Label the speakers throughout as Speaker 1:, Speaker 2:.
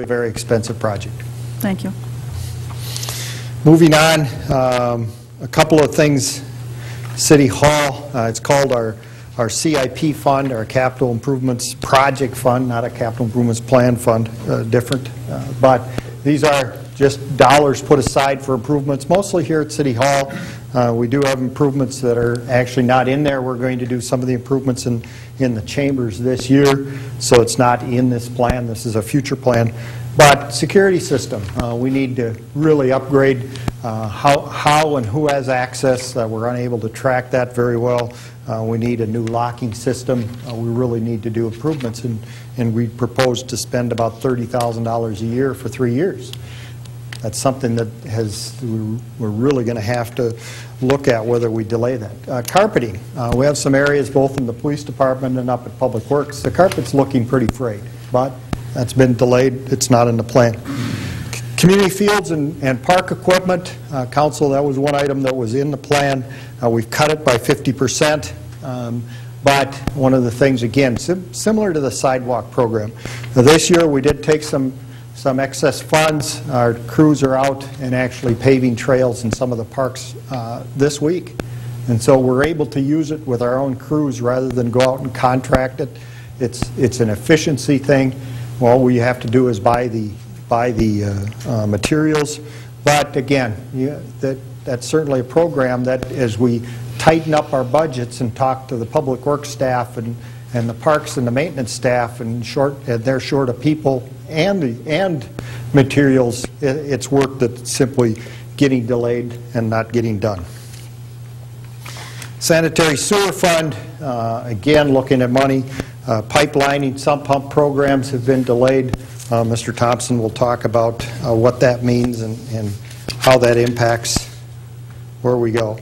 Speaker 1: a very expensive project.
Speaker 2: Thank you.
Speaker 1: Moving on, a couple of things. City Hall, it's called our CIP fund, our Capital Improvements Project Fund, not a Capital Improvements Plan Fund, different. But these are just dollars put aside for improvements, mostly here at City Hall. We do have improvements that are actually not in there. We're going to do some of the improvements in the chambers this year, so it's not in this plan. This is a future plan. But security system, we need to really upgrade how and who has access. We're unable to track that very well. We need a new locking system. We really need to do improvements, and we propose to spend about $30,000 a year for 3 years. That's something that we're really going to have to look at whether we delay that. Carpeting. We have some areas both in the police department and up at Public Works. The carpet's looking pretty frayed, but that's been delayed. It's not in the plan. Community fields and park equipment. Council, that was one item that was in the plan. We've cut it by 50%. But one of the things, again, similar to the sidewalk program. Now, this year we did take some excess funds. Our crews are out and actually paving trails in some of the parks this week. And so we're able to use it with our own crews rather than go out and contract it. It's an efficiency thing. All we have to do is buy the materials. But again, that's certainly a program that as we tighten up our budgets and talk to the Public Works staff and the parks and the maintenance staff and they're short of people and materials, it's work that's simply getting delayed and not getting done. Sanitary sewer fund, again looking at money. Pipelining, sump pump programs have been delayed. Mr. Thompson will talk about what that means and how that impacts where we go.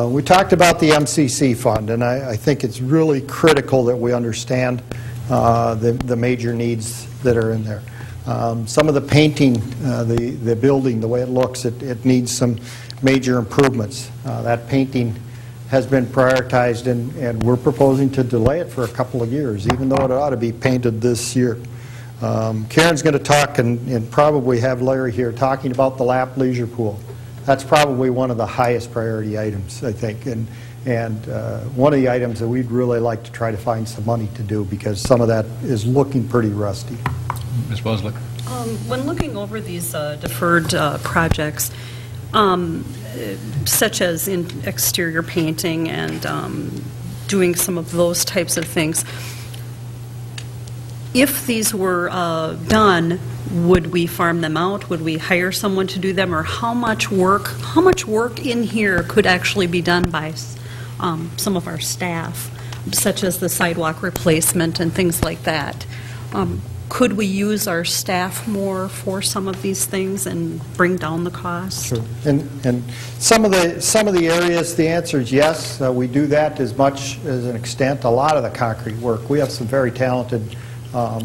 Speaker 1: We talked about the MCC fund, and I think it's really critical that we understand the major needs that are in there. Some of the painting, the building, the way it looks, it needs some major improvements. That painting has been prioritized, and we're proposing to delay it for a couple of years, even though it ought to be painted this year. Karen's going to talk and probably have Larry here talking about the lap leisure pool. That's probably one of the highest priority items, I think, and one of the items that we'd really like to try to find some money to do, because some of that is looking pretty rusty.
Speaker 3: Ms. Boslick.
Speaker 2: When looking over these deferred projects, such as in exterior painting and doing some of those types of things, if these were done, would we farm them out? Would we hire someone to do them? Or how much work in here could actually be done by some of our staff, such as the sidewalk replacement and things like that? Could we use our staff more for some of these things and bring down the cost?
Speaker 1: Sure. And some of the areas, the answer is yes. We do that as much as an extent. A lot of the concrete work, we have some very talented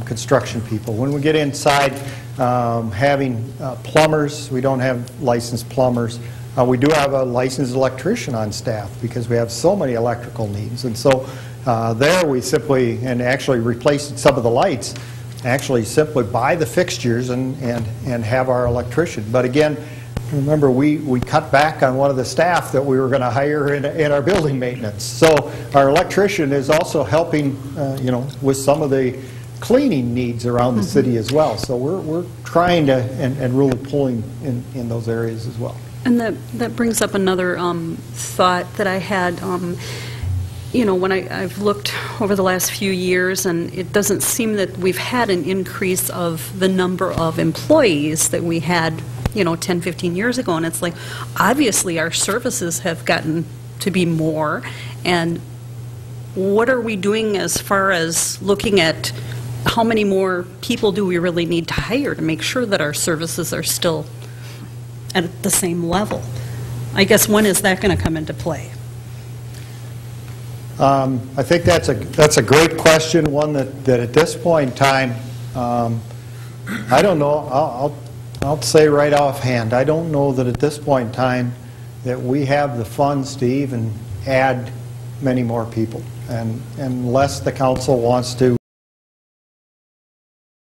Speaker 1: construction people. When we get inside, having plumbers, we don't have licensed plumbers. We do have a licensed electrician on staff because we have so many electrical needs. And so there we simply, and actually replacing some of the lights, actually simply buy the fixtures and have our electrician. But again, remember, we cut back on one of the staff that we were going to hire in our building maintenance. So our electrician is also helping, with some of the cleaning needs around the city as well. So we're trying to and really pulling in those areas as well.
Speaker 2: And that brings up another thought that I had. When I've looked over the last few years, and it doesn't seem that we've had an increase of the number of employees that we had 10, 15 years ago, and it's like, obviously our services have gotten to be more, and what are we doing as far as looking at how many more people do we really need to hire to make sure that our services are still at the same level? I guess when is that going to come into play?
Speaker 1: I think that's a great question, one that at this point in time, I don't know, I'll say right offhand, I don't know that at this point in time that we have the funds to even add many more people. And unless the council wants to